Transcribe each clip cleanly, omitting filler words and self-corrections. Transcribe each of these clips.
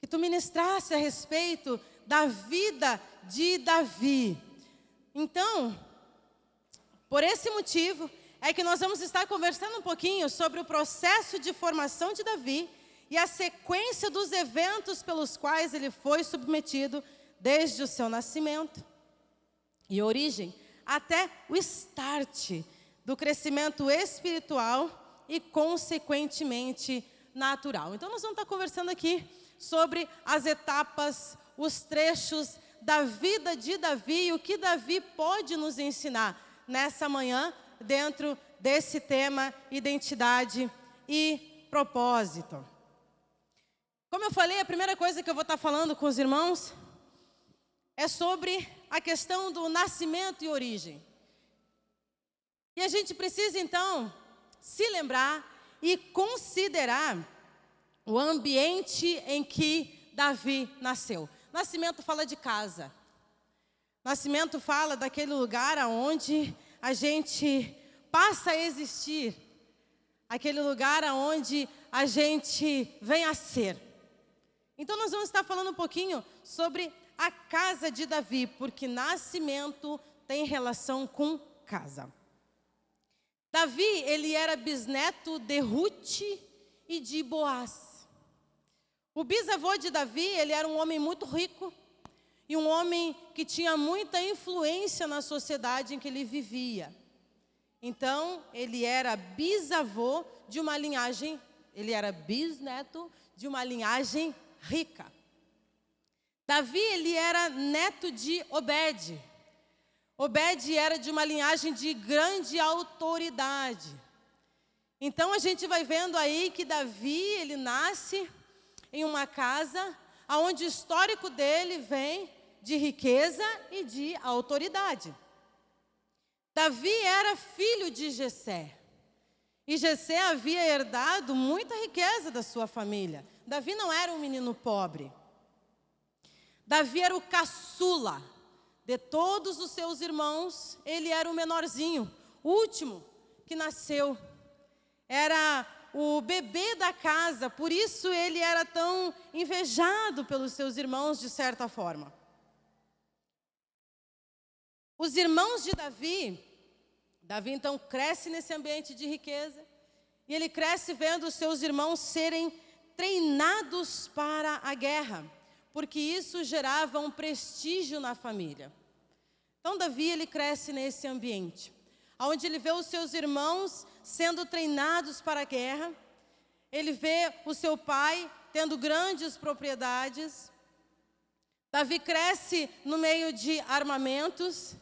que tu ministrasse a respeito da vida de Davi. Então, por esse motivo, é que nós vamos estar conversando um pouquinho sobre o processo de formação de Davi e a sequência dos eventos pelos quais ele foi submetido desde o seu nascimento e origem até o start do crescimento espiritual e, consequentemente, natural. Então, nós vamos estar conversando aqui sobre as etapas, os trechos da vida de Davi e o que Davi pode nos ensinar nessa manhã, dentro desse tema, identidade e propósito. Como eu falei, a primeira coisa que eu vou estar falando com os irmãos é sobre a questão do nascimento e origem. E a gente precisa, então, se lembrar e considerar o ambiente em que Davi nasceu. Nascimento fala de casa. Nascimento fala daquele lugar onde a gente passa a existir. Aquele lugar onde a gente vem a ser. Então nós vamos estar falando um pouquinho sobre a casa de Davi, porque nascimento tem relação com casa. Davi, ele era bisneto de Ruth e de Boaz. O bisavô de Davi, ele era um homem muito rico e um homem que tinha muita influência na sociedade em que ele vivia. Então, ele era bisavô de uma linhagem, ele era bisneto de uma linhagem rica. Davi, ele era neto de Obed. Obed era de uma linhagem de grande autoridade. Então, a gente vai vendo aí que Davi, ele nasce em uma casa onde o histórico dele vem de riqueza e de autoridade. Davi era filho de Jessé. E Jessé havia herdado muita riqueza da sua família. Davi não era um menino pobre. Davi era o caçula. De todos os seus irmãos, ele era o menorzinho, o último que nasceu. Era o bebê da casa, por isso ele era tão invejado pelos seus irmãos, de certa forma. Os irmãos de Davi então cresce nesse ambiente de riqueza, e ele cresce vendo os seus irmãos serem treinados para a guerra, porque isso gerava um prestígio na família. Então Davi, ele cresce nesse ambiente, onde ele vê os seus irmãos sendo treinados para a guerra, ele vê o seu pai tendo grandes propriedades. Davi cresce no meio de armamentos,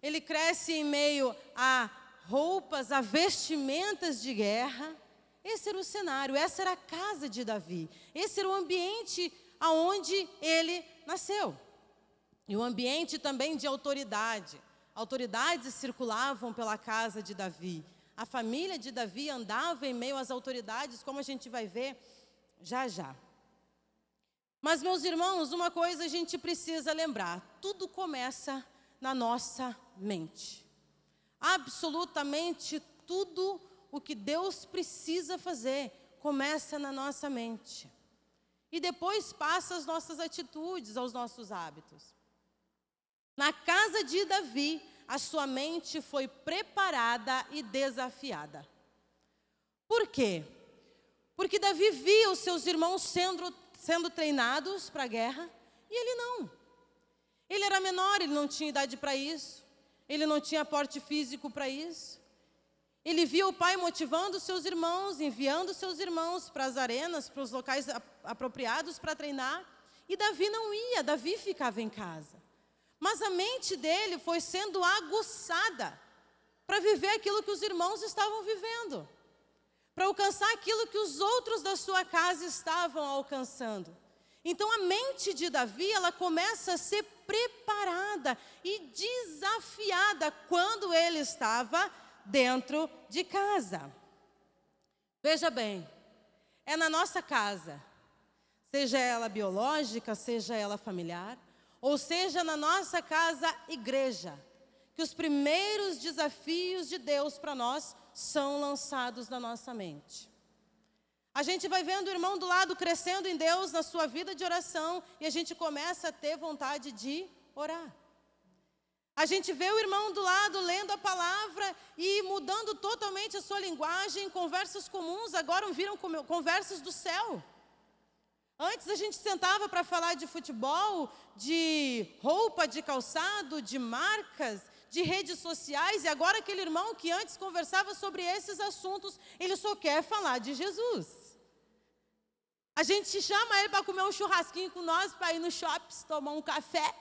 ele cresce em meio a roupas, a vestimentas de guerra. Esse era o cenário, essa era a casa de Davi, esse era o ambiente aonde ele nasceu. E um ambiente também de autoridade. Autoridades circulavam pela casa de Davi. A família de Davi andava em meio às autoridades, como a gente vai ver já já. Mas, meus irmãos, uma coisa a gente precisa lembrar: tudo começa na nossa mente. Absolutamente tudo o que Deus precisa fazer começa na nossa mente. E depois passa às nossas atitudes, aos nossos hábitos. Na casa de Davi, a sua mente foi preparada e desafiada. Por quê? Porque Davi via os seus irmãos sendo treinados para a guerra, e ele não. Ele era menor, ele não tinha idade para isso, ele não tinha porte físico para isso. Ele via o pai motivando os seus irmãos, enviando os seus irmãos para as arenas, para os locais apropriados para treinar, e Davi não ia, Davi ficava em casa. Mas a mente dele foi sendo aguçada para viver aquilo que os irmãos estavam vivendo, para alcançar aquilo que os outros da sua casa estavam alcançando. Então a mente de Davi, ela começa a ser preparada e desafiada quando ele estava dentro de casa. Veja bem, é na nossa casa, seja ela biológica, seja ela familiar, ou seja, na nossa casa igreja, que os primeiros desafios de Deus para nós são lançados na nossa mente. A gente vai vendo o irmão do lado crescendo em Deus, na sua vida de oração, e a gente começa a ter vontade de orar. A gente vê o irmão do lado lendo a palavra e mudando totalmente a sua linguagem, conversas comuns agora viram conversas do céu. Antes a gente sentava para falar de futebol, de roupa, de calçado, de marcas, de redes sociais, e agora aquele irmão que antes conversava sobre esses assuntos, ele só quer falar de Jesus. A gente chama ele para comer um churrasquinho com nós, para ir no shopping, tomar um café.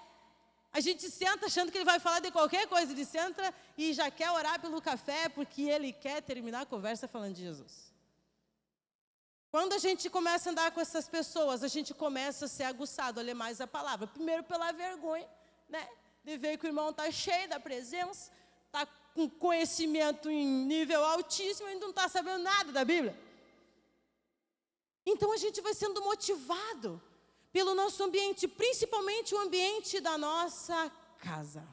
A gente senta achando que ele vai falar de qualquer coisa, ele senta e já quer orar pelo café, porque ele quer terminar a conversa falando de Jesus. Quando a gente começa a andar com essas pessoas, a gente começa a ser aguçado a ler mais a palavra. Primeiro pela vergonha, né? De ver que o irmão está cheio da presença, está com conhecimento em nível altíssimo e não está sabendo nada da Bíblia. Então a gente vai sendo motivado pelo nosso ambiente, principalmente o ambiente da nossa casa.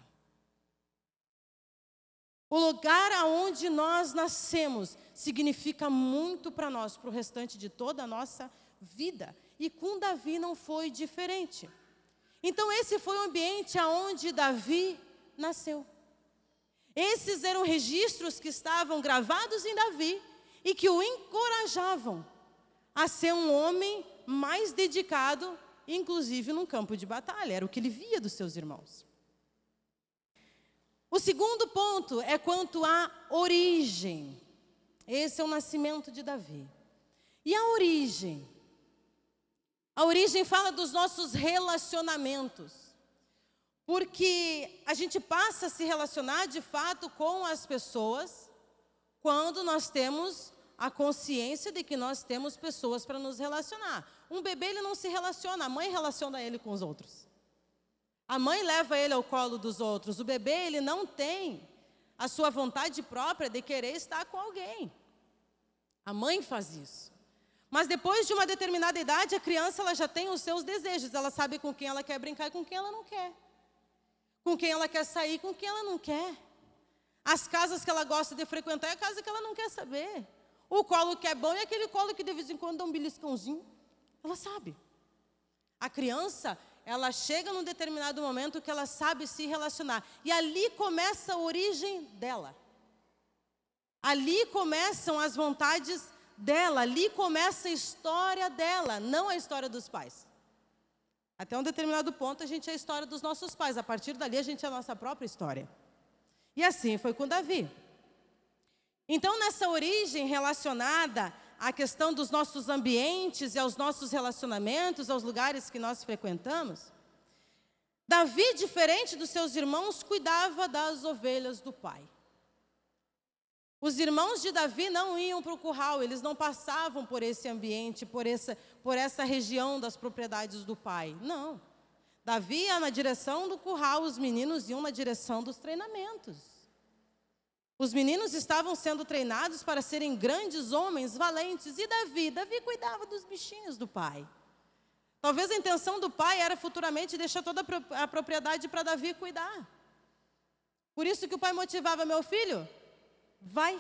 O lugar aonde nós nascemos significa muito para nós, para o restante de toda a nossa vida. E com Davi não foi diferente. Então esse foi o ambiente aonde Davi nasceu. Esses eram registros que estavam gravados em Davi e que o encorajavam a ser um homem mais dedicado, inclusive num campo de batalha. Era o que ele via dos seus irmãos. O segundo ponto é quanto à origem. Esse é o nascimento de Davi. E a origem? A origem fala dos nossos relacionamentos. Porque a gente passa a se relacionar de fato com as pessoas quando nós temos a consciência de que nós temos pessoas para nos relacionar. Um bebê, ele não se relaciona, a mãe relaciona ele com os outros. A mãe leva ele ao colo dos outros. O bebê, ele não tem a sua vontade própria de querer estar com alguém. A mãe faz isso. Mas depois de uma determinada idade, a criança ela já tem os seus desejos. Ela sabe com quem ela quer brincar e com quem ela não quer. Com quem ela quer sair e com quem ela não quer. As casas que ela gosta de frequentar é a casa que ela não quer saber. O colo que é bom é aquele colo que de vez em quando dá um beliscãozinho. Ela sabe. A criança, ela chega num determinado momento que ela sabe se relacionar. E ali começa a origem dela. Ali começam as vontades dela. Ali começa a história dela, não a história dos pais. Até um determinado ponto a gente é a história dos nossos pais. A partir dali a gente é a nossa própria história. E assim foi com Davi. Então, nessa origem relacionada à questão dos nossos ambientes e aos nossos relacionamentos, aos lugares que nós frequentamos, Davi, diferente dos seus irmãos, cuidava das ovelhas do pai. Os irmãos de Davi não iam para o curral, eles não passavam por esse ambiente, por essa região das propriedades do pai. Não. Davi ia na direção do curral, os meninos iam na direção dos treinamentos. Os meninos estavam sendo treinados para serem grandes homens, valentes. E Davi cuidava dos bichinhos do pai. Talvez a intenção do pai era futuramente deixar toda a propriedade para Davi cuidar. Por isso que o pai motivava: meu filho, vai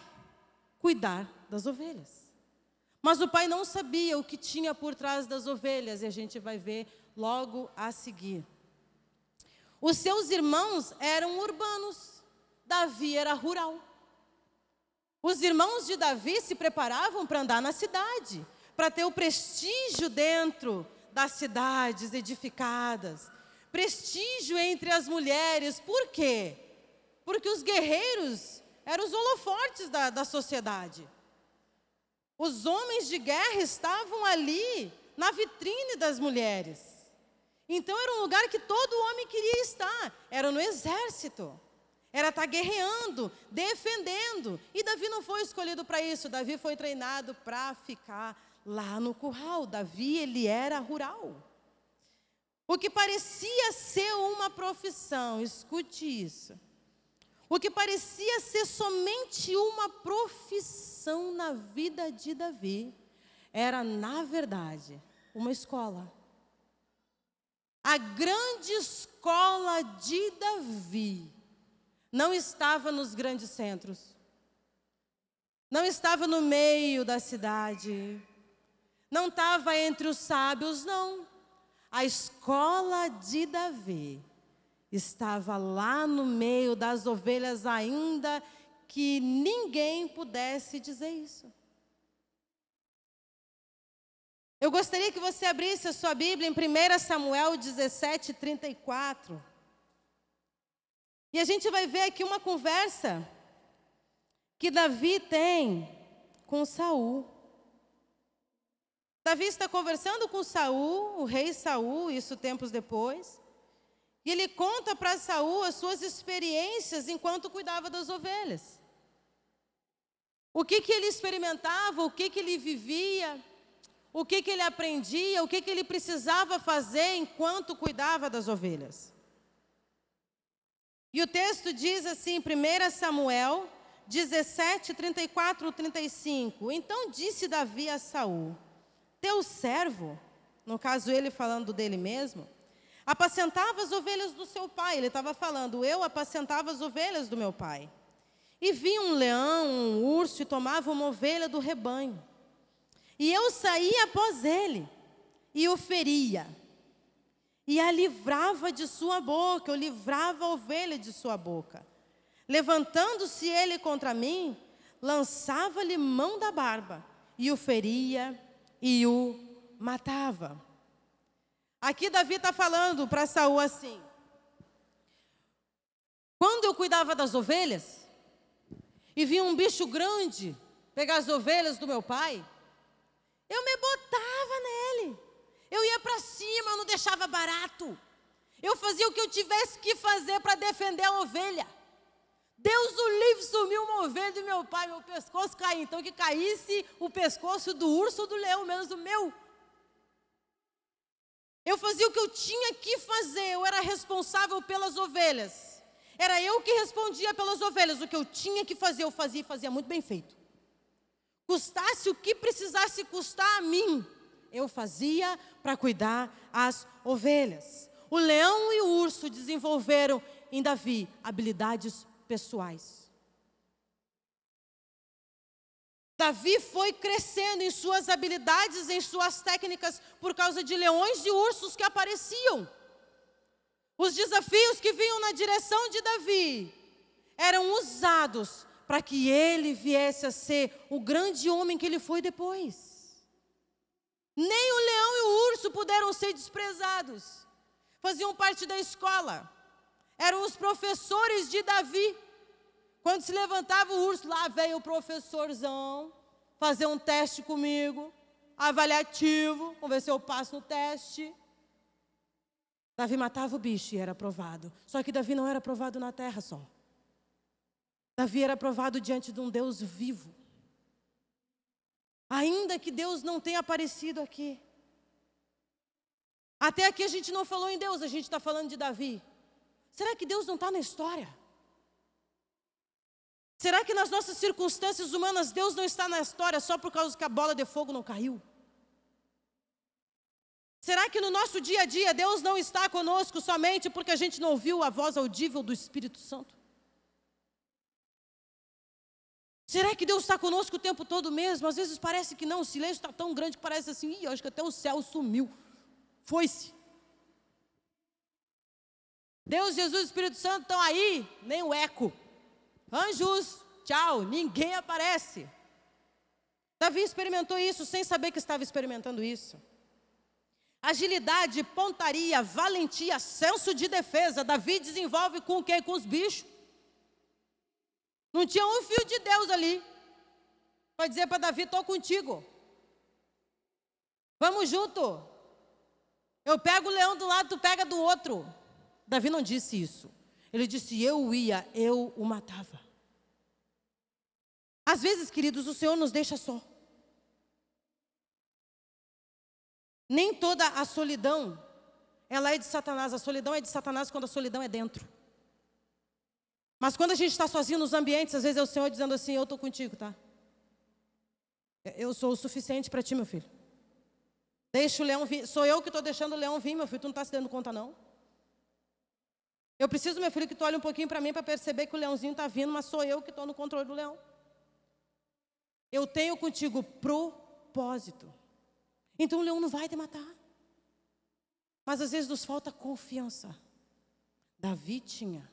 cuidar das ovelhas. Mas o pai não sabia o que tinha por trás das ovelhas, e a gente vai ver logo a seguir. Os seus irmãos eram urbanos. Davi era rural. Os irmãos de Davi se preparavam para andar na cidade, para ter o prestígio dentro das cidades edificadas, prestígio entre as mulheres. Por quê? Porque os guerreiros eram os holofortes da sociedade. Os homens de guerra estavam ali, na vitrine das mulheres. Então era um lugar que todo homem queria estar, era no exército. Era estar guerreando, defendendo. E Davi não foi escolhido para isso. Davi foi treinado para ficar lá no curral. Davi, ele era rural. O que parecia ser uma profissão, escute isso. O que parecia ser somente uma profissão na vida de Davi, era, na verdade, uma escola. A grande escola de Davi não estava nos grandes centros, não estava no meio da cidade, Não estava entre os sábios, não. A escola de Davi estava lá no meio das ovelhas, ainda que ninguém pudesse dizer isso. Eu gostaria que você abrisse a sua Bíblia em 1 Samuel 17, 34. E a gente vai ver aqui uma conversa que Davi tem com Saul. Davi está conversando com Saul, o rei Saul, isso tempos depois. E ele conta para Saul as suas experiências enquanto cuidava das ovelhas. O que ele experimentava, o que ele vivia, o que ele aprendia, o que ele precisava fazer enquanto cuidava das ovelhas. E o texto diz assim, 1 Samuel 17, 34, 35. Então disse Davi a Saul: teu servo, no caso ele falando dele mesmo, apacentava as ovelhas do seu pai. Ele estava falando, eu apacentava as ovelhas do meu pai. E vinha um leão, um urso e tomava uma ovelha do rebanho. E eu saía após ele e o feria. E a livrava de sua boca, eu livrava a ovelha de sua boca. Levantando-se ele contra mim, lançava-lhe mão da barba e o feria e o matava. Aqui Davi está falando para Saul assim: quando eu cuidava das ovelhas e vinha um bicho grande pegar as ovelhas do meu pai, eu me botava nele, eu ia para cima, eu não deixava barato, eu fazia o que eu tivesse que fazer para defender a ovelha. Deus o livre, sumiu uma ovelha do meu pai, meu pescoço caiu. Então que caísse o pescoço do urso ou do leão, menos o meu. Eu fazia o que eu tinha que fazer, eu era responsável pelas ovelhas. Era eu que respondia pelas ovelhas, o que eu tinha que fazer, eu fazia e fazia muito bem feito. Custasse o que precisasse custar a mim, eu fazia para cuidar as ovelhas. O leão e o urso desenvolveram em Davi habilidades pessoais. Davi foi crescendo em suas habilidades, em suas técnicas, por causa de leões e ursos que apareciam. Os desafios que vinham na direção de Davi eram usados para que ele viesse a ser o grande homem que ele foi depois. Nem o leão e o urso puderam ser desprezados. Faziam parte da escola. Eram os professores de Davi. Quando se levantava o urso, lá veio o professorzão fazer um teste comigo, avaliativo, vamos ver se eu passo no teste. Davi matava o bicho e era aprovado. Só que Davi não era aprovado na terra só. Davi era aprovado diante de um Deus vivo. Ainda que Deus não tenha aparecido aqui. Até aqui a gente não falou em Deus, a gente está falando de Davi. Será que Deus não está na história? Será que nas nossas circunstâncias humanas Deus não está na história só por causa que a bola de fogo não caiu? Será que no nosso dia a dia Deus não está conosco somente porque a gente não ouviu a voz audível do Espírito Santo? Será que Deus está conosco o tempo todo mesmo? Às vezes parece que não, o silêncio está tão grande que parece assim, eu acho que até o céu sumiu, foi-se. Deus, Jesus e Espírito Santo estão aí, nem o eco. Anjos, tchau, ninguém aparece. Davi experimentou isso sem saber que estava experimentando isso. Agilidade, pontaria, valentia, senso de defesa. Davi desenvolve com o quê? Com os bichos. Não tinha um fio de Deus ali para dizer para Davi, estou contigo. Vamos junto. Eu pego o leão do lado, tu pega do outro. Davi não disse isso. Ele disse, eu ia, eu o matava. Às vezes, queridos, o Senhor nos deixa só. Nem toda a solidão, ela é de Satanás. A solidão é de Satanás quando a solidão é dentro. Mas quando a gente está sozinho nos ambientes, às vezes é o Senhor dizendo assim, eu estou contigo, tá? Eu sou o suficiente para ti, meu filho. Deixa o leão vir. Sou eu que estou deixando o leão vir, meu filho. Tu não está se dando conta, não? Eu preciso, meu filho, que tu olhe um pouquinho para mim para perceber que o leãozinho está vindo, mas sou eu que estou no controle do leão. Eu tenho contigo propósito. Então o leão não vai te matar. Mas às vezes nos falta confiança. Davi tinha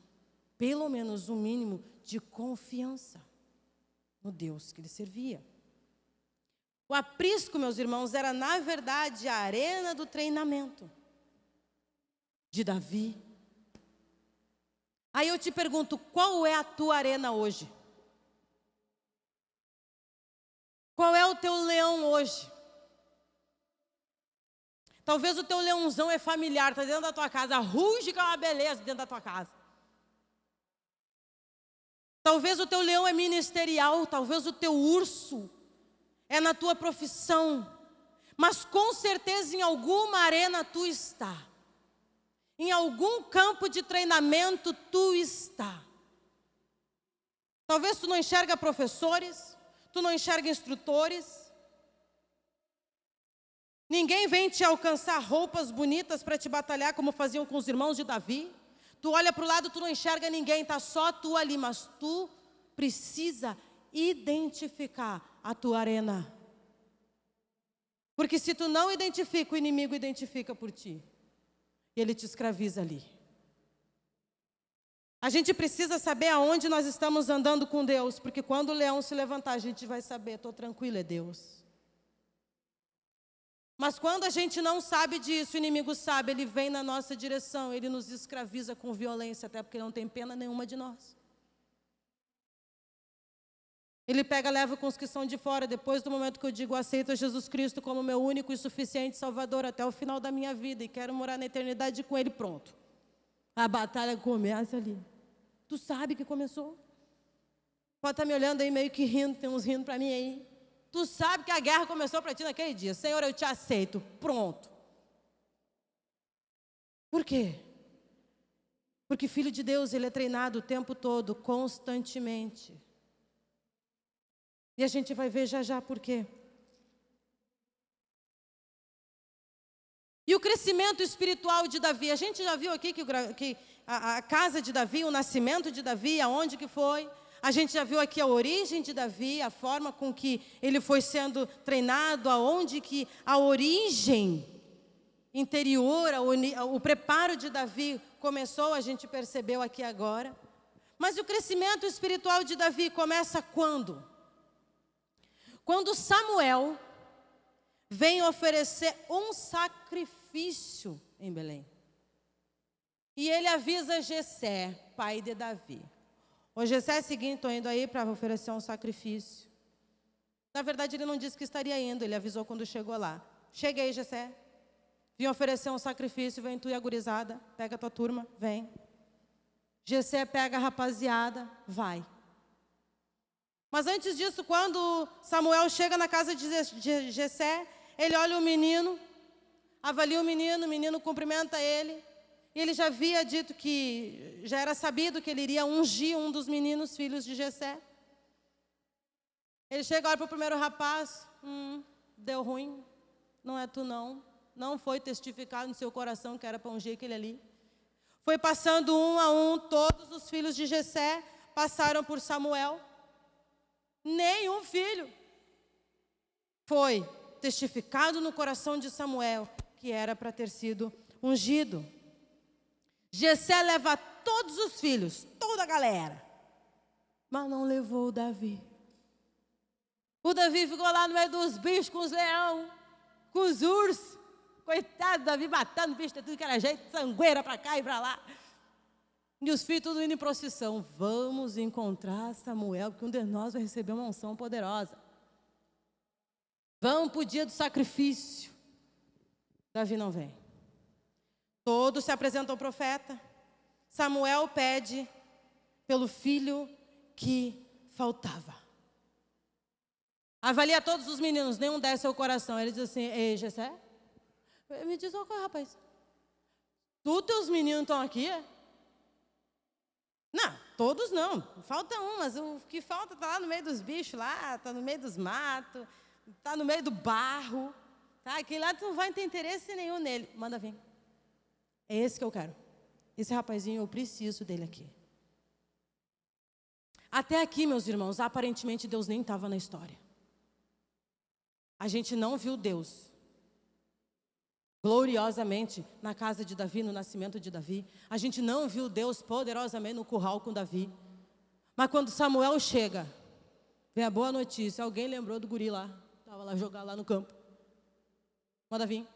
pelo menos um mínimo de confiança no Deus que ele servia. O aprisco, meus irmãos, era na verdade a arena do treinamento de Davi. Aí eu te pergunto, qual é a tua arena hoje? Qual é o teu leão hoje? Talvez o teu leãozão é familiar, está dentro da tua casa, ruge que é uma beleza dentro da tua casa. Talvez o teu leão é ministerial, talvez o teu urso é na tua profissão. Mas com certeza em alguma arena tu está. Em algum campo de treinamento tu está. Talvez tu não enxerga professores, tu não enxerga instrutores. Ninguém vem te alcançar roupas bonitas para te batalhar como faziam com os irmãos de Davi. Tu olha para o lado, tu não enxerga ninguém, está só tu ali. Mas tu precisa identificar a tua arena. Porque se tu não identifica, o inimigo identifica por ti. E ele te escraviza ali. A gente precisa saber aonde nós estamos andando com Deus. Porque quando o leão se levantar, a gente vai saber, estou tranquilo, é Deus. Mas quando a gente não sabe disso, o inimigo sabe, ele vem na nossa direção, ele nos escraviza com violência, até porque ele não tem pena nenhuma de nós. Ele pega, leva com os que são de fora, depois do momento que eu digo, aceito Jesus Cristo como meu único e suficiente Salvador até o final da minha vida e quero morar na eternidade com Ele, pronto. A batalha começa ali. Tu sabe que começou? Pode estar me olhando aí meio que rindo, tem uns rindo para mim aí. Tu sabe que a guerra começou para ti naquele dia. Senhor, eu te aceito. Pronto. Por quê? Porque filho de Deus, ele é treinado o tempo todo, constantemente. E a gente vai ver já já por quê. E o crescimento espiritual de Davi. A gente já viu aqui que a casa de Davi, o nascimento de Davi, aonde que foi? A gente já viu aqui a origem de Davi, a forma com que ele foi sendo treinado, aonde que a origem interior, o preparo de Davi começou, a gente percebeu aqui agora. Mas o crescimento espiritual de Davi começa quando? Quando Samuel vem oferecer um sacrifício em Belém. E ele avisa Jessé, pai de Davi. O Jessé é o seguinte, estou indo aí para oferecer um sacrifício. Na verdade, ele não disse que estaria indo, ele avisou quando chegou lá. Cheguei, Jessé. Vim oferecer um sacrifício, vem tu e a gurizada, pega a tua turma, vem. Jessé pega a rapaziada, vai. Mas antes disso, quando Samuel chega na casa de Jessé, ele olha o menino, avalia o menino cumprimenta ele. E ele já havia dito que, já era sabido que ele iria ungir um dos meninos, filhos de Jessé. Ele chega, olha para o primeiro rapaz, deu ruim, não é tu não. Não foi testificado no seu coração que era para ungir aquele ali. Foi passando um a um, todos os filhos de Jessé passaram por Samuel. Nenhum filho foi testificado no coração de Samuel que era para ter sido ungido. Jessé leva todos os filhos, toda a galera, mas não levou o Davi. O Davi ficou lá no meio dos bichos, com os leões, com os ursos. Coitado do Davi, matando bicho de tudo que era jeito, sangueira para cá e para lá. E os filhos tudo indo em procissão. Vamos encontrar Samuel, porque um de nós vai receber uma unção poderosa. Vamos para o dia do sacrifício. Davi não vem. Todos se apresentam ao profeta. Samuel pede pelo filho que faltava. Avalia todos os meninos, nenhum desce ao coração. Ele diz assim, ei, Jessé, me diz uma coisa, rapaz. Tu, teus meninos estão aqui? Não, todos não. Falta um, mas o que falta está lá no meio dos bichos, lá, está no meio dos matos, está no meio do barro. Tá? Aquele lá tu não vai ter interesse nenhum nele. Manda vir. É esse que eu quero. Esse rapazinho, eu preciso dele aqui. Até aqui, meus irmãos, aparentemente Deus nem estava na história. A gente não viu Deus gloriosamente na casa de Davi, no nascimento de Davi. A gente não viu Deus poderosamente no curral com Davi. Mas quando Samuel chega, vem a boa notícia, alguém lembrou do guri lá, estava lá jogado lá no campo. Manda vir.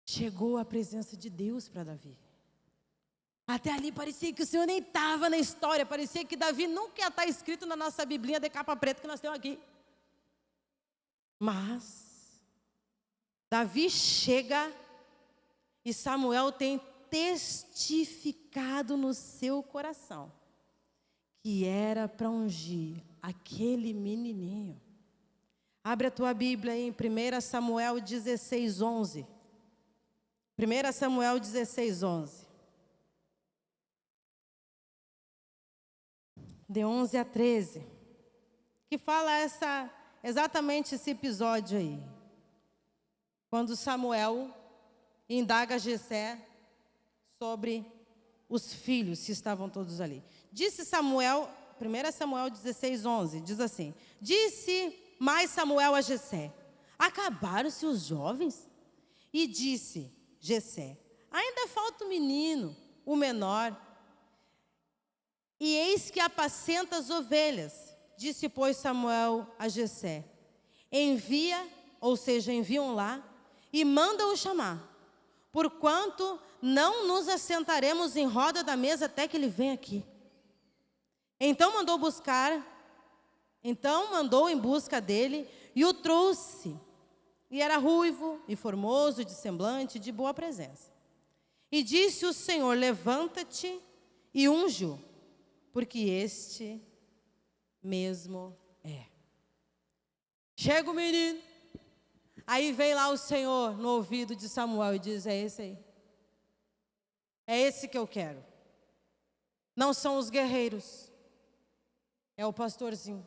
Chegou a presença de Deus para Davi. Até ali parecia que o Senhor nem estava na história, parecia que Davi nunca ia estar escrito na nossa Biblinha de capa preta que nós temos aqui. Mas Davi chega e Samuel tem testificado no seu coração que era para ungir aquele menininho. Abre a tua Bíblia aí em 1 Samuel 16, 11. 1 Samuel 16, 11. De 11 a 13. Que fala exatamente esse episódio aí. Quando Samuel indaga Jessé sobre os filhos, se estavam todos ali. Disse Samuel, 1 Samuel 16, 11, diz assim: disse mais Samuel a Jessé: acabaram-se os jovens? E disse Jessé: ainda falta um menino, o menor, e eis que apacenta as ovelhas. Disse, pois, Samuel a Jessé: envia, ou seja, enviam lá, e manda-o chamar, porquanto não nos assentaremos em roda da mesa até que ele venha aqui. Então mandou em busca dele, e o trouxe. E era ruivo e formoso de semblante, de boa presença. E disse o Senhor: levanta-te e unge-o, porque este mesmo é. Chega o menino. Aí vem lá o Senhor no ouvido de Samuel e diz: é esse aí. É esse que eu quero. Não são os guerreiros. É o pastorzinho.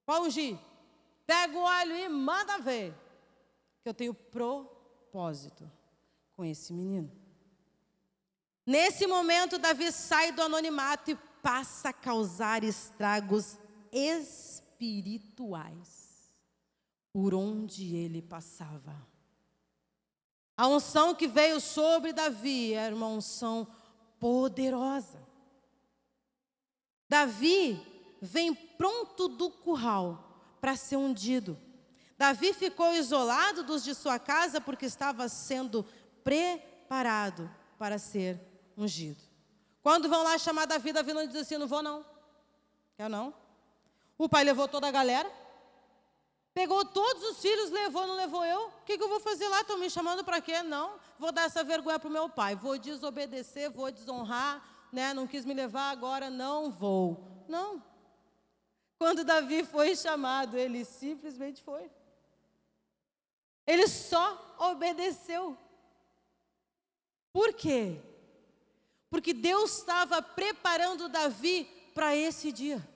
Vai ungir. Pega o óleo e manda ver. Que eu tenho propósito com esse menino. Nesse momento, Davi sai do anonimato e passa a causar estragos espirituais por onde ele passava. A unção que veio sobre Davi era uma unção poderosa. Davi vem pronto do curral para ser ungido. Davi ficou isolado dos de sua casa porque estava sendo preparado para ser ungido. Quando vão lá chamar Davi, Davi não diz assim: não vou não. Quer não? O pai levou toda a galera. Pegou todos os filhos, levou, não levou eu? O que eu vou fazer lá? Estão me chamando para quê? Não, vou dar essa vergonha para o meu pai. Vou desobedecer, vou desonrar, né? Não quis me levar, agora não vou. Não. Quando Davi foi chamado, ele simplesmente foi. Ele só obedeceu. Por quê? Porque Deus estava preparando Davi para esse dia.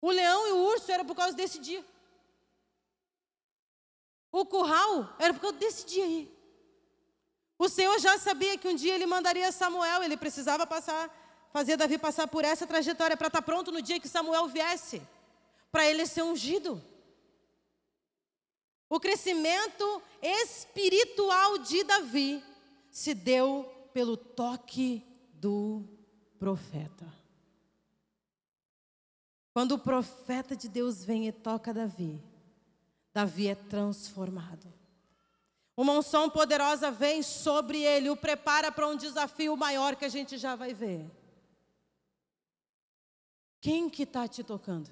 O leão e o urso era por causa desse dia. O curral era por causa desse dia aí. O Senhor já sabia que um dia ele mandaria Samuel, ele precisava fazer Davi passar por essa trajetória para estar pronto no dia que Samuel viesse, para ele ser ungido. O crescimento espiritual de Davi se deu pelo toque do profeta. Quando o profeta de Deus vem e toca Davi, Davi é transformado. Uma unção poderosa vem sobre ele, o prepara para um desafio maior que a gente já vai ver. Quem que está te tocando?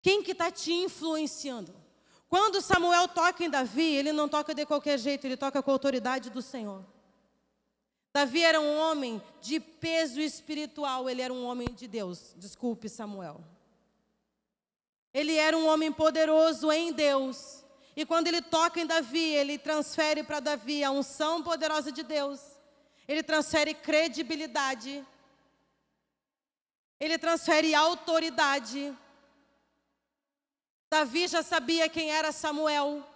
Quem que está te influenciando? Quando Samuel toca em Davi, ele não toca de qualquer jeito, ele toca com a autoridade do Senhor. Davi era um homem de peso espiritual, ele era um homem de Deus. Desculpe, Samuel. Ele era um homem poderoso em Deus. E quando ele toca em Davi, ele transfere para Davi a unção poderosa de Deus. Ele transfere credibilidade. Ele transfere autoridade. Davi já sabia quem era Samuel.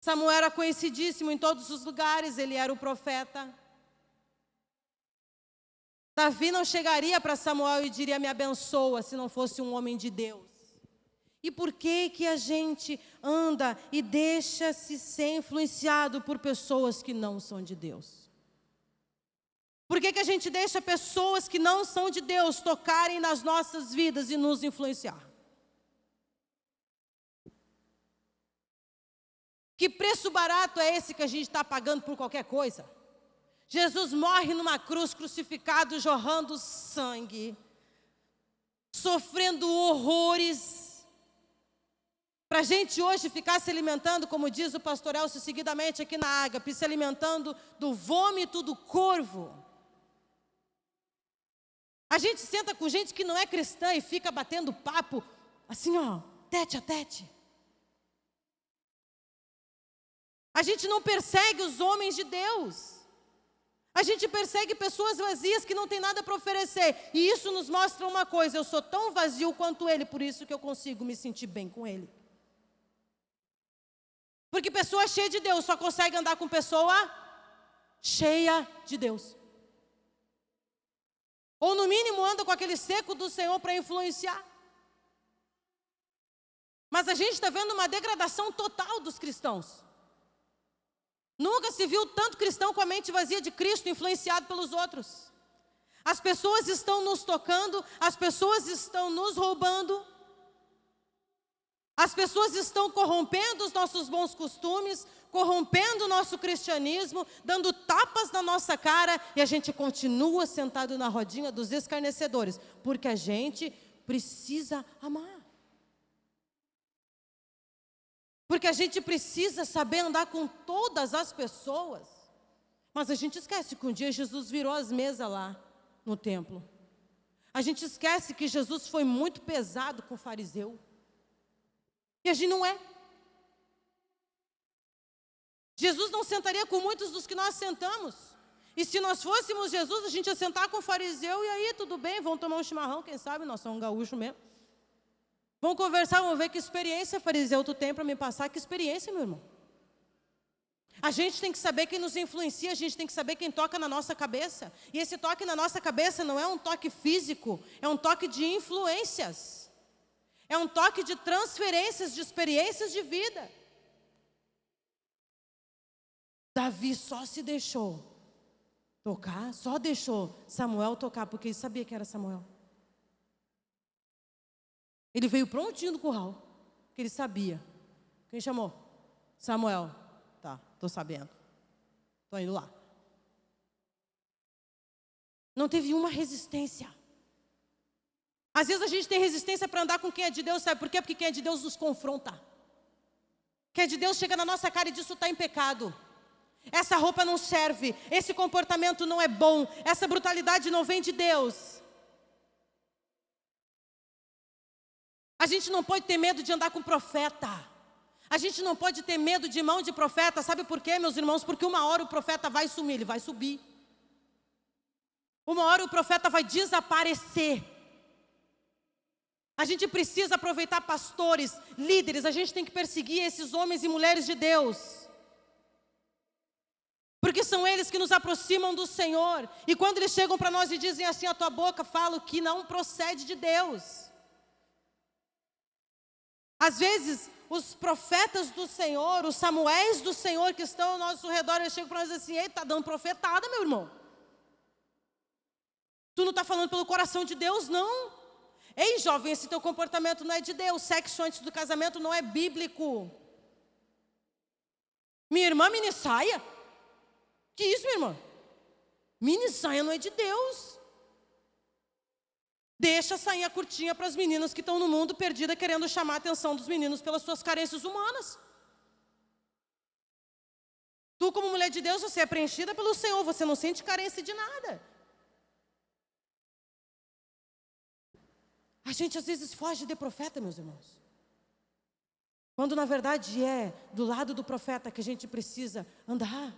Samuel era conhecidíssimo em todos os lugares, ele era o profeta. Davi não chegaria para Samuel e diria: me abençoa, se não fosse um homem de Deus. E por que que a gente anda e deixa-se ser influenciado por pessoas que não são de Deus? Por que que a gente deixa pessoas que não são de Deus tocarem nas nossas vidas e nos influenciar? Que preço barato é esse que a gente está pagando por qualquer coisa? Jesus morre numa cruz, crucificado, jorrando sangue, sofrendo horrores, para a gente hoje ficar se alimentando, como diz o pastor Elcio seguidamente aqui na Ágape, se alimentando do vômito do corvo. A gente senta com gente que não é cristã e fica batendo papo, assim ó, tete a tete. A gente não persegue os homens de Deus. A gente persegue pessoas vazias que não têm nada para oferecer. E isso nos mostra uma coisa: eu sou tão vazio quanto ele, por isso que eu consigo me sentir bem com ele. Porque pessoa cheia de Deus só consegue andar com pessoa cheia de Deus. Ou no mínimo anda com aquele seco do Senhor para influenciar. Mas a gente está vendo uma degradação total dos cristãos. Nunca se viu tanto cristão com a mente vazia de Cristo, influenciado pelos outros. As pessoas estão nos tocando, as pessoas estão nos roubando, as pessoas estão corrompendo os nossos bons costumes, corrompendo o nosso cristianismo, dando tapas na nossa cara, e a gente continua sentado na rodinha dos escarnecedores, porque a gente precisa amar. Porque a gente precisa saber andar com todas as pessoas. Mas a gente esquece que um dia Jesus virou as mesas lá no templo. A gente esquece que Jesus foi muito pesado com o fariseu. E a gente não é. Jesus não sentaria com muitos dos que nós sentamos. E se nós fôssemos Jesus, a gente ia sentar com o fariseu, e aí tudo bem, vamos tomar um chimarrão, quem sabe, nós somos gaúchos mesmo. Vamos conversar, vamos ver que experiência, fariseu, tu tem para me passar. Que experiência, meu irmão? A gente tem que saber quem nos influencia, a gente tem que saber quem toca na nossa cabeça. E esse toque na nossa cabeça não é um toque físico, é um toque de influências. É um toque de transferências, de experiências de vida. Davi só se deixou tocar, só deixou Samuel tocar, porque ele sabia que era Samuel. Ele veio prontinho do curral, porque ele sabia. Quem chamou? Samuel. Tá, estou sabendo. Estou indo lá. Não teve uma resistência. Às vezes a gente tem resistência para andar com quem é de Deus, sabe por quê? Porque quem é de Deus nos confronta. Quem é de Deus chega na nossa cara e diz: isso está em pecado. Essa roupa não serve, esse comportamento não é bom, essa brutalidade não vem de Deus. A gente não pode ter medo de andar com profeta. A gente não pode ter medo de mão de profeta. Sabe por quê, meus irmãos? Porque uma hora o profeta vai sumir, ele vai subir. Uma hora o profeta vai desaparecer. A gente precisa aproveitar pastores, líderes. A gente tem que perseguir esses homens e mulheres de Deus. Porque são eles que nos aproximam do Senhor. E quando eles chegam para nós e dizem assim: a tua boca fala o que não procede de Deus. Às vezes, os profetas do Senhor, os Samuéis do Senhor que estão ao nosso redor, eles chegam para nós e dizem assim: ei, está dando profetada, meu irmão. Tu não está falando pelo coração de Deus, não. Ei, jovem, esse teu comportamento não é de Deus. Sexo antes do casamento não é bíblico. Minha irmã, mini saia? Que isso, minha irmã? Mini saia não é de Deus. Deixa a sainha curtinha para as meninas que estão no mundo perdida, querendo chamar a atenção dos meninos pelas suas carências humanas. Tu, como mulher de Deus, você é preenchida pelo Senhor, você não sente carência de nada. A gente às vezes foge de profeta, meus irmãos. Quando na verdade é do lado do profeta que a gente precisa andar.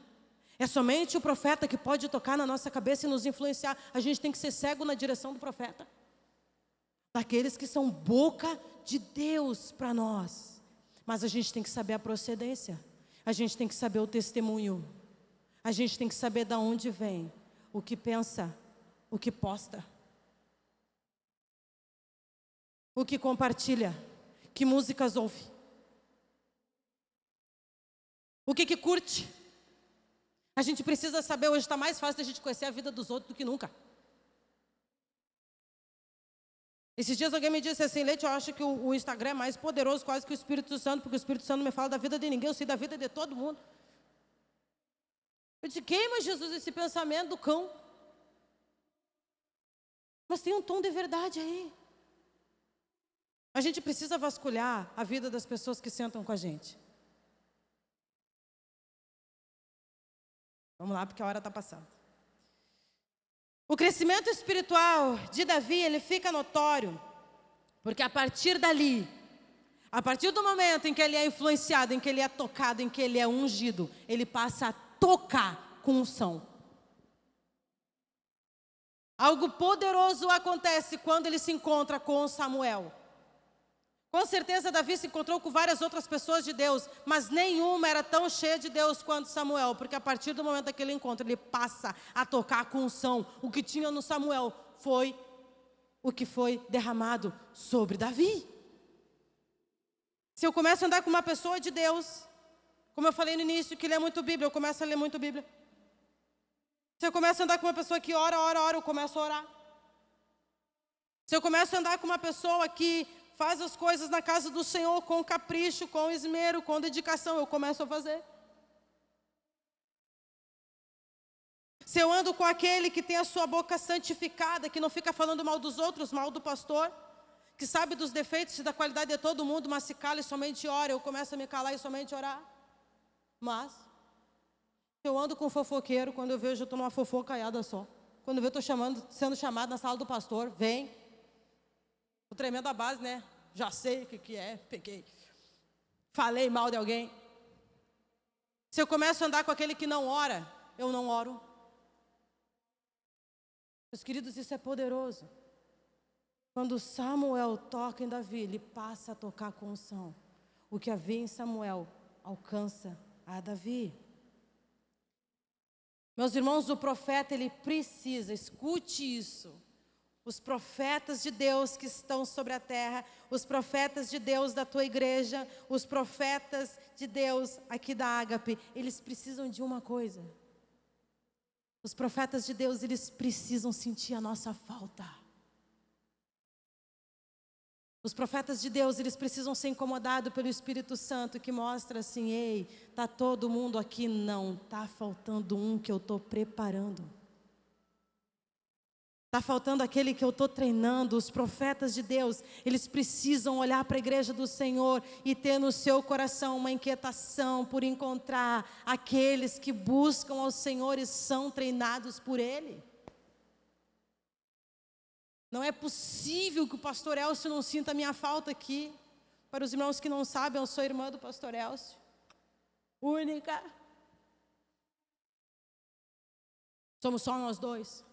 É somente o profeta que pode tocar na nossa cabeça e nos influenciar. A gente tem que ser cego na direção do profeta. Daqueles que são boca de Deus para nós. Mas a gente tem que saber a procedência. A gente tem que saber o testemunho. A gente tem que saber de onde vem, o que pensa, o que posta, o que compartilha, que músicas ouve, o que curte. A gente precisa saber, hoje está mais fácil a gente conhecer a vida dos outros do que nunca. Esses dias alguém me disse assim: Leite, eu acho que o Instagram é mais poderoso quase que o Espírito Santo, porque o Espírito Santo não me fala da vida de ninguém, eu sei da vida de todo mundo. Eu disse: queima, Jesus, esse pensamento do cão. Mas tem um tom de verdade aí. A gente precisa vasculhar a vida das pessoas que sentam com a gente. Vamos lá, porque a hora está passando. O crescimento espiritual de Davi, ele fica notório, porque a partir dali, a partir do momento em que ele é influenciado, em que ele é tocado, em que ele é ungido, ele passa a tocar com unção. Algo poderoso acontece quando ele se encontra com Samuel. Com certeza Davi se encontrou com várias outras pessoas de Deus, mas nenhuma era tão cheia de Deus quanto Samuel, porque a partir do momento daquele encontro, ele passa a tocar com unção. O que tinha no Samuel foi o que foi derramado sobre Davi. Se eu começo a andar com uma pessoa de Deus, como eu falei no início, que lê muito Bíblia, eu começo a ler muito Bíblia. Se eu começo a andar com uma pessoa que ora, eu começo a orar. Se eu começo a andar com uma pessoa que faz as coisas na casa do Senhor com capricho, com esmero, com dedicação, eu começo a fazer. Se eu ando com aquele que tem a sua boca santificada, que não fica falando mal dos outros, mal do pastor, que sabe dos defeitos e da qualidade de todo mundo, mas se cala e somente ora, eu começo a me calar e somente orar. Mas se eu ando com fofoqueiro, quando eu vejo eu estou numa fofocaiada só. Quando eu vejo eu estou sendo chamado na sala do pastor, vem. O tremendo da base, né? Já sei o que é, peguei. Falei mal de alguém. Se eu começo a andar com aquele que não ora, eu não oro. Meus queridos, isso é poderoso. Quando Samuel toca em Davi, ele passa a tocar com unção. O que havia em Samuel alcança a Davi. Meus irmãos, o profeta, ele precisa, escute isso. Os profetas de Deus que estão sobre a terra, os profetas de Deus da tua igreja, os profetas de Deus aqui da Ágape, eles precisam de uma coisa. Os profetas de Deus, eles precisam sentir a nossa falta. Os profetas de Deus, eles precisam ser incomodados pelo Espírito Santo, que mostra assim: ei, está todo mundo aqui? Não, está faltando um que eu estou preparando. Está faltando aquele que eu estou treinando. Os profetas de Deus, eles precisam olhar para a igreja do Senhor e ter no seu coração uma inquietação por encontrar aqueles que buscam ao Senhor e são treinados por Ele. Não é possível que o pastor Elcio não sinta a minha falta aqui. Para os irmãos que não sabem, eu sou irmã do pastor Elcio. Única. Somos só nós dois.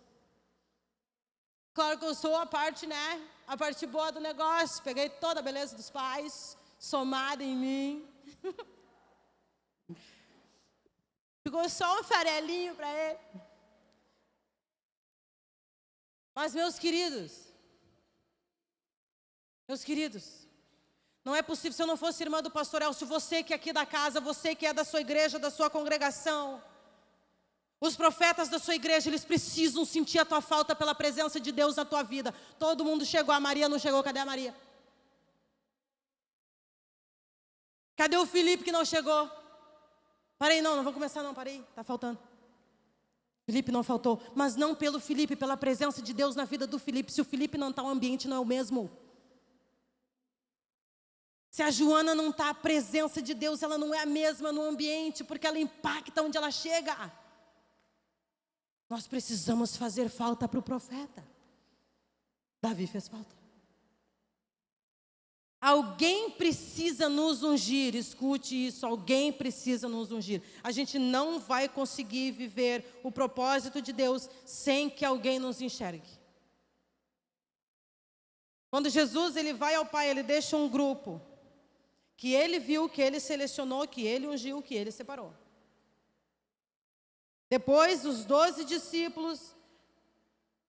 Claro que eu sou a parte, né? A parte boa do negócio. Peguei toda a beleza dos pais, somada em mim. Ficou só um farelinho para ele. Mas meus queridos, não é possível, se eu não fosse irmã do pastor Elcio, você que é aqui da casa, você que é da sua igreja, da sua congregação, os profetas da sua igreja, eles precisam sentir a tua falta pela presença de Deus na tua vida. Todo mundo chegou, a Maria não chegou, cadê a Maria? Cadê o Felipe que não chegou? Parei, não vou começar não, parei, está faltando. Felipe não faltou, mas não pelo Felipe, pela presença de Deus na vida do Felipe. Se o Felipe não está, o ambiente não é o mesmo. Se a Joana não está, a presença de Deus, ela não é a mesma no ambiente, porque ela impacta onde ela chega. Nós precisamos fazer falta para o profeta. Davi fez falta. Alguém precisa nos ungir, escute isso, alguém precisa nos ungir. A gente não vai conseguir viver o propósito de Deus sem que alguém nos enxergue. Quando Jesus ele vai ao Pai, ele deixa um grupo que ele viu, que ele selecionou, que ele ungiu, que ele separou. Depois os 12 discípulos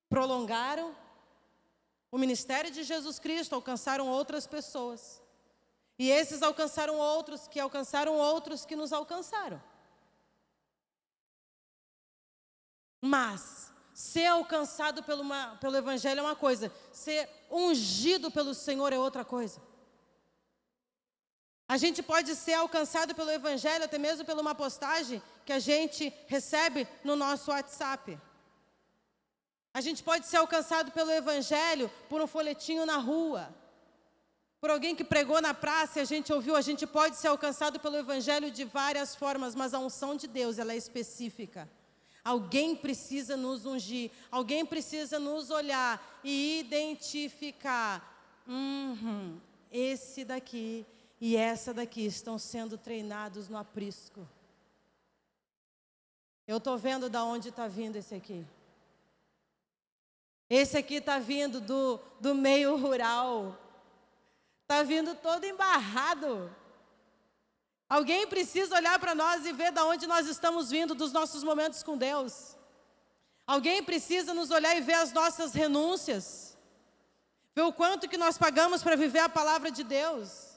prolongaram o ministério de Jesus Cristo, alcançaram outras pessoas. E esses alcançaram outros que nos alcançaram. Mas ser alcançado pelo Evangelho é uma coisa, ser ungido pelo Senhor é outra coisa. A gente pode ser alcançado pelo Evangelho até mesmo por uma postagem que a gente recebe no nosso WhatsApp. A gente pode ser alcançado pelo Evangelho por um folhetinho na rua, por alguém que pregou na praça e a gente ouviu. A gente pode ser alcançado pelo Evangelho de várias formas, mas a unção de Deus, ela é específica. Alguém precisa nos ungir, alguém precisa nos olhar e identificar. Esse daqui e essa daqui estão sendo treinados no aprisco. Eu estou vendo de onde está vindo esse aqui. Esse aqui está vindo do meio rural. Está vindo todo embarrado. Alguém precisa olhar para nós e ver de onde nós estamos vindo, dos nossos momentos com Deus. Alguém precisa nos olhar e ver as nossas renúncias. Ver o quanto que nós pagamos para viver a palavra de Deus.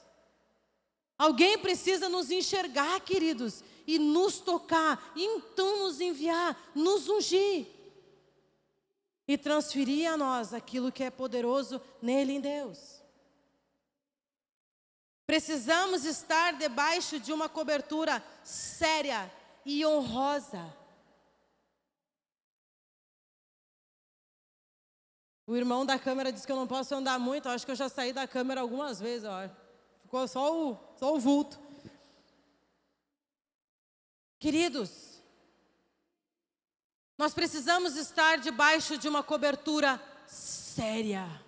Alguém precisa nos enxergar, queridos, e nos tocar, e então nos enviar, nos ungir. E transferir a nós aquilo que é poderoso nele, em Deus. Precisamos estar debaixo de uma cobertura séria e honrosa. O irmão da câmera disse que eu não posso andar muito. Eu acho que eu já saí da câmera algumas vezes. Ficou só o vulto. Queridos, nós precisamos estar debaixo de uma cobertura séria.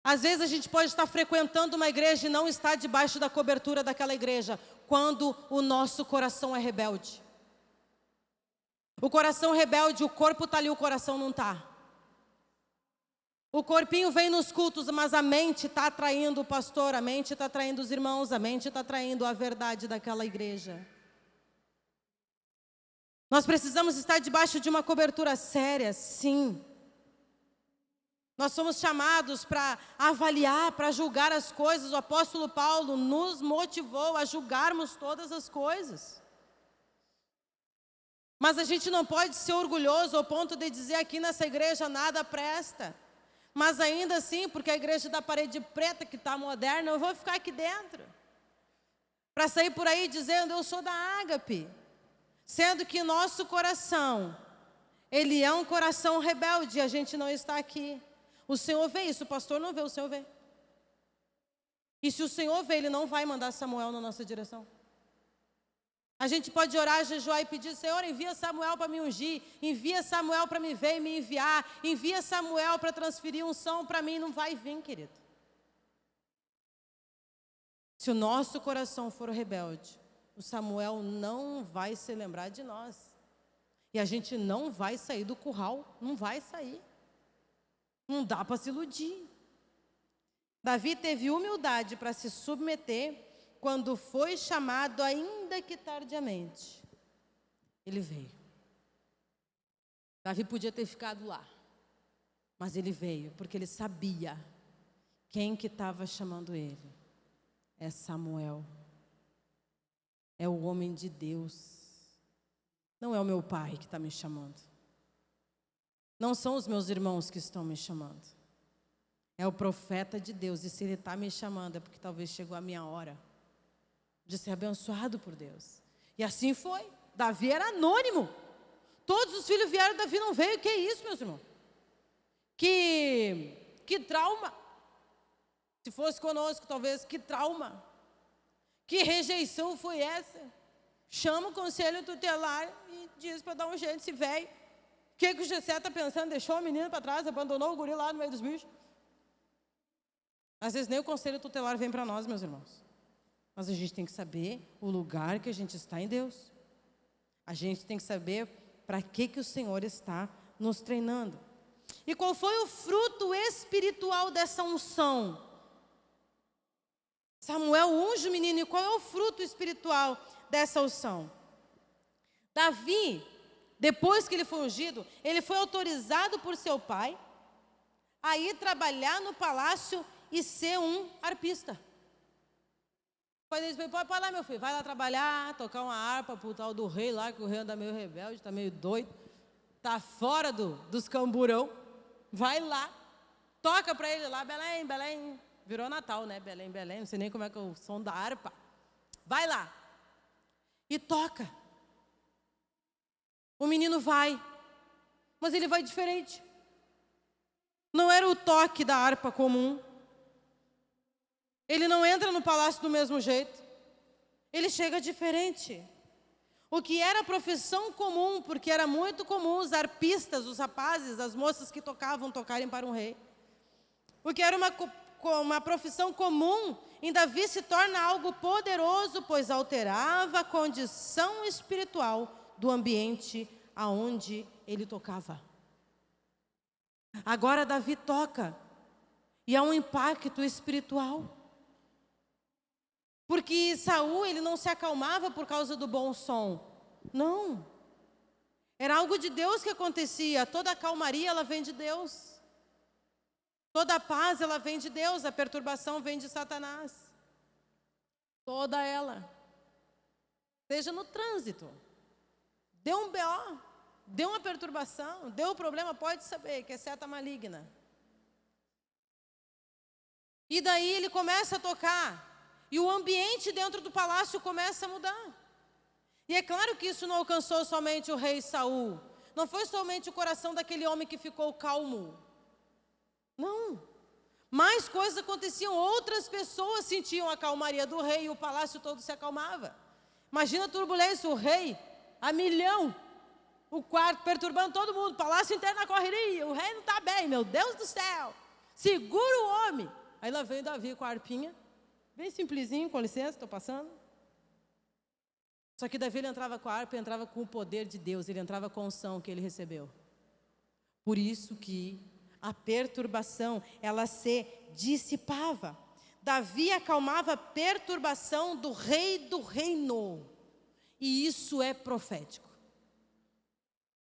Às vezes a gente pode estar frequentando uma igreja e não estar debaixo da cobertura daquela igreja, quando o nosso coração é rebelde. O coração rebelde, o corpo está ali, o coração não está. O corpinho vem nos cultos, mas a mente está atraindo o pastor, a mente está atraindo os irmãos, a mente está atraindo a verdade daquela igreja. Nós precisamos estar debaixo de uma cobertura séria, sim. Nós somos chamados para avaliar, para julgar as coisas. O apóstolo Paulo nos motivou a julgarmos todas as coisas. Mas a gente não pode ser orgulhoso ao ponto de dizer aqui nessa igreja nada presta. Mas ainda assim, porque a igreja da parede preta que está moderna, eu vou ficar aqui dentro. Para sair por aí dizendo, eu sou da Ágape. Sendo que nosso coração, ele é um coração rebelde, e a gente não está aqui. O Senhor vê isso, o pastor não vê, o Senhor vê. E se o Senhor vê, Ele não vai mandar Samuel na nossa direção. A gente pode orar, jejuar e pedir, Senhor, envia Samuel para me ungir, envia Samuel para me ver e me enviar, envia Samuel para transferir unção para mim, não vai vir, querido. Se o nosso coração for rebelde, o Samuel não vai se lembrar de nós. E a gente não vai sair do curral, não vai sair. Não dá para se iludir. Davi teve humildade para se submeter quando foi chamado, ainda que tardiamente. Ele veio. Davi podia ter ficado lá, mas ele veio, porque ele sabia quem que estava chamando ele. É Samuel. É o homem de Deus. Não é o meu pai que está me chamando. Não são os meus irmãos que estão me chamando. É o profeta de Deus. E se ele está me chamando, é porque talvez chegou a minha hora de ser abençoado por Deus. E assim foi. Davi era anônimo. Todos os filhos vieram, Davi não veio. Que isso, meus irmãos? Que trauma. Se fosse conosco, talvez, que trauma. Que rejeição foi essa? Chama o conselho tutelar e diz para dar um jeito, se velho. O que o Gessé está pensando? Deixou a menina para trás, abandonou o guri lá no meio dos bichos? Às vezes nem o conselho tutelar vem para nós, meus irmãos. Mas a gente tem que saber o lugar que a gente está em Deus. A gente tem que saber para que o Senhor está nos treinando. E qual foi o fruto espiritual dessa unção? Samuel unge o menino, e qual é o fruto espiritual dessa unção? Davi depois que ele foi ungido, ele foi autorizado por seu pai a ir trabalhar no palácio e ser um arpista. Quando ele disse, pode lá, meu filho, vai lá trabalhar, tocar uma harpa pro tal do rei lá, que o rei anda meio rebelde, está meio doido, está fora dos camburão, vai lá, toca para ele lá, Belém, Belém, virou Natal, né, Belém, Belém, não sei nem como é que é o som da harpa, vai lá, e toca. O menino vai, mas ele vai diferente. Não era o toque da harpa comum. Ele não entra no palácio do mesmo jeito. Ele chega diferente. O que era profissão comum, porque era muito comum os arpistas, os rapazes, as moças que tocarem para um rei. O que era uma profissão comum, em Davi se torna algo poderoso, pois alterava a condição espiritual do ambiente aonde ele tocava. Agora Davi toca, e há um impacto espiritual. Porque Saul, ele não se acalmava por causa do bom som. Não. Era algo de Deus que acontecia. Toda a calmaria, ela vem de Deus. Toda a paz, ela vem de Deus. A perturbação vem de Satanás. Toda ela. Seja no trânsito. Deu um BO, deu uma perturbação, deu um problema, pode saber que é seta maligna. E daí ele começa a tocar. E o ambiente dentro do palácio começa a mudar. E é claro que isso não alcançou somente o rei Saul. Não foi somente o coração daquele homem que ficou calmo. Não. Mais coisas aconteciam. Outras pessoas sentiam a calmaria do rei e o palácio todo se acalmava. Imagina a turbulência, o rei a milhão. O quarto perturbando todo mundo. O palácio inteiro na correria. O rei não está bem, meu Deus do céu. Segura o homem. Aí lá vem Davi com a harpinha. Bem simplesinho, com licença, estou passando. Só que Davi, ele entrava com a harpa, entrava com o poder de Deus, ele entrava com a unção que ele recebeu. Por isso que a perturbação, ela se dissipava. Davi acalmava a perturbação do rei do reino. E isso é profético.